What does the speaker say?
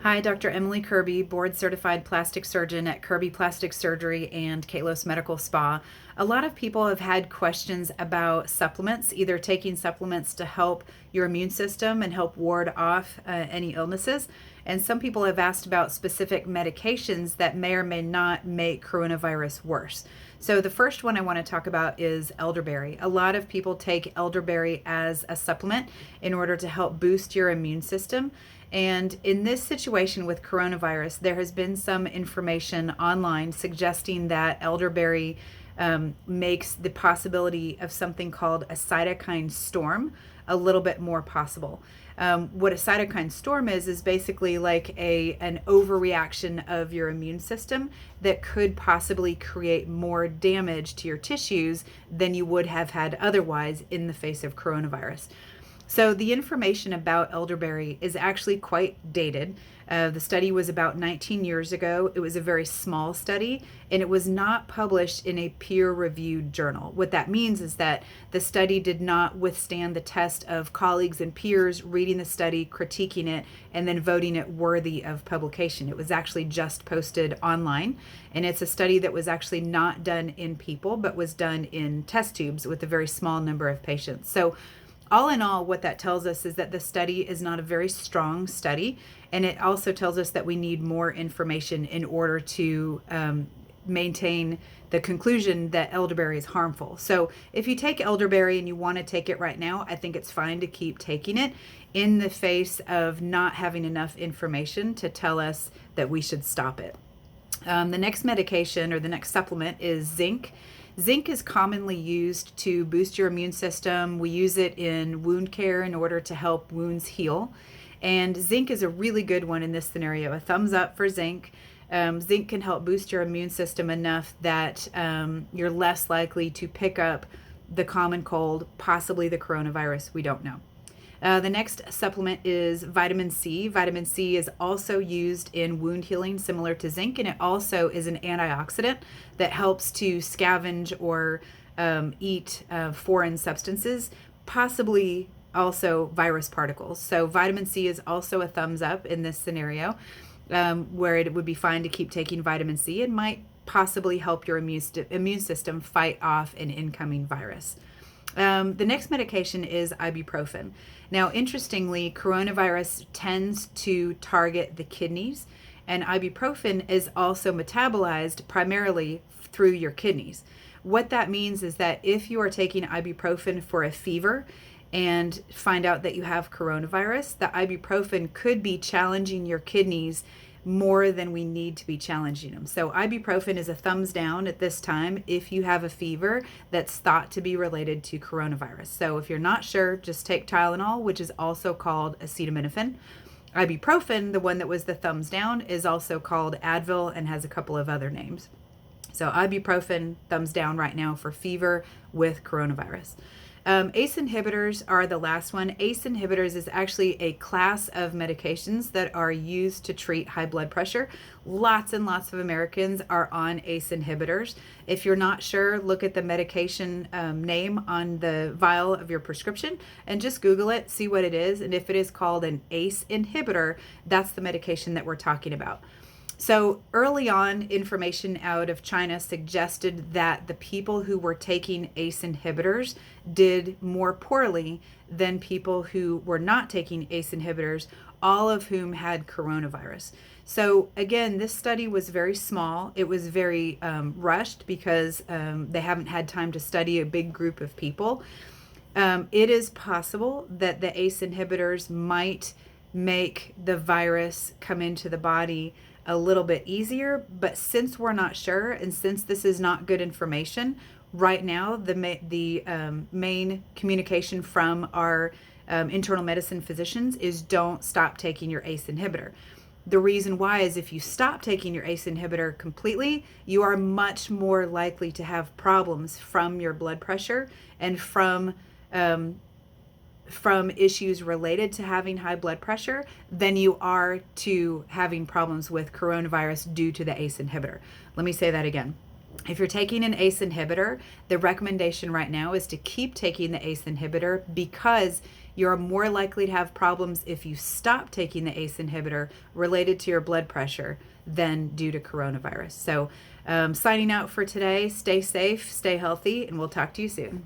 Hi, Dr. Emily Kirby, board certified plastic surgeon at Kirby Plastic Surgery and Kalos Medical Spa. A lot of people have had questions about supplements, either taking supplements to help your immune system and help ward off any illnesses. And some people have asked about specific medications that may or may not make coronavirus worse. So the first one I want to talk about is elderberry. A lot of people take elderberry as a supplement in order to help boost your immune system. And in this situation with coronavirus, there has been some information online suggesting that elderberry makes the possibility of something called a cytokine storm a little bit more possible. What a cytokine storm is basically like an overreaction of your immune system that could possibly create more damage to your tissues than you would have had otherwise in the face of coronavirus. So the information about elderberry is actually quite dated. The study was about 19 years ago. It was a very small study, and it was not published in a peer-reviewed journal. What that means is that the study did not withstand the test of colleagues and peers reading the study, critiquing it, and then voting it worthy of publication. It was actually just posted online, and it's a study that was actually not done in people, but was done in test tubes with a very small number of patients. So all in all, what that tells us is that the study is not a very strong study, and it also tells us that we need more information in order to maintain the conclusion that elderberry is harmful. So if you take elderberry and you want to take it right now, I think it's fine to keep taking it in the face of not having enough information to tell us that we should stop it. The next medication or the next supplement is zinc. Zinc is commonly used to boost your immune system. We use it in wound care in order to help wounds heal. And zinc is a really good one in this scenario. A thumbs up for zinc. Zinc can help boost your immune system enough that you're less likely to pick up the common cold, possibly the coronavirus. We don't know. The next supplement is vitamin C. Vitamin C is also used in wound healing, similar to zinc, and it also is an antioxidant that helps to scavenge or eat foreign substances, possibly also virus particles. So vitamin C is also a thumbs up in this scenario, where it would be fine to keep taking vitamin C. It might possibly help your immune system fight off an incoming virus. The next medication is ibuprofen. Now, interestingly, coronavirus tends to target the kidneys, and ibuprofen is also metabolized primarily through your kidneys. What that means is that if you are taking ibuprofen for a fever and find out that you have coronavirus, the ibuprofen could be challenging your kidneys more than we need to be challenging them. So ibuprofen is a thumbs down at this time if you have a fever that's thought to be related to coronavirus. So if you're not sure, just take Tylenol, which is also called acetaminophen. Ibuprofen, the one that was the thumbs down, is also called Advil and has a couple of other names. So ibuprofen, thumbs down right now for fever with coronavirus. ACE inhibitors are the last one. ACE inhibitors is actually a class of medications that are used to treat high blood pressure. Lots and lots of Americans are on ACE inhibitors. If you're not sure, look at the medication name on the vial of your prescription and just Google it, see what it is. And if it is called an ACE inhibitor, that's the medication that we're talking about. So early on, information out of China suggested that the people who were taking ACE inhibitors did more poorly than people who were not taking ACE inhibitors, all of whom had coronavirus. So again, this study was very small. It was very rushed because they haven't had time to study a big group of people. It is possible that the ACE inhibitors might make the virus come into the body a little bit easier, but since we're not sure and since this is not good information right now, the main communication from our internal medicine physicians is don't stop taking your ACE inhibitor. The reason why is if you stop taking your ACE inhibitor completely, you are much more likely to have problems from your blood pressure and from issues related to having high blood pressure than you are to having problems with coronavirus due to the ACE inhibitor. Let me say that again. If you're taking an ACE inhibitor, the recommendation right now is to keep taking the ACE inhibitor because You're more likely to have problems if you stop taking the ACE inhibitor related to your blood pressure than due to coronavirus. So, signing out for today. Stay safe, stay healthy, and we'll talk to you soon.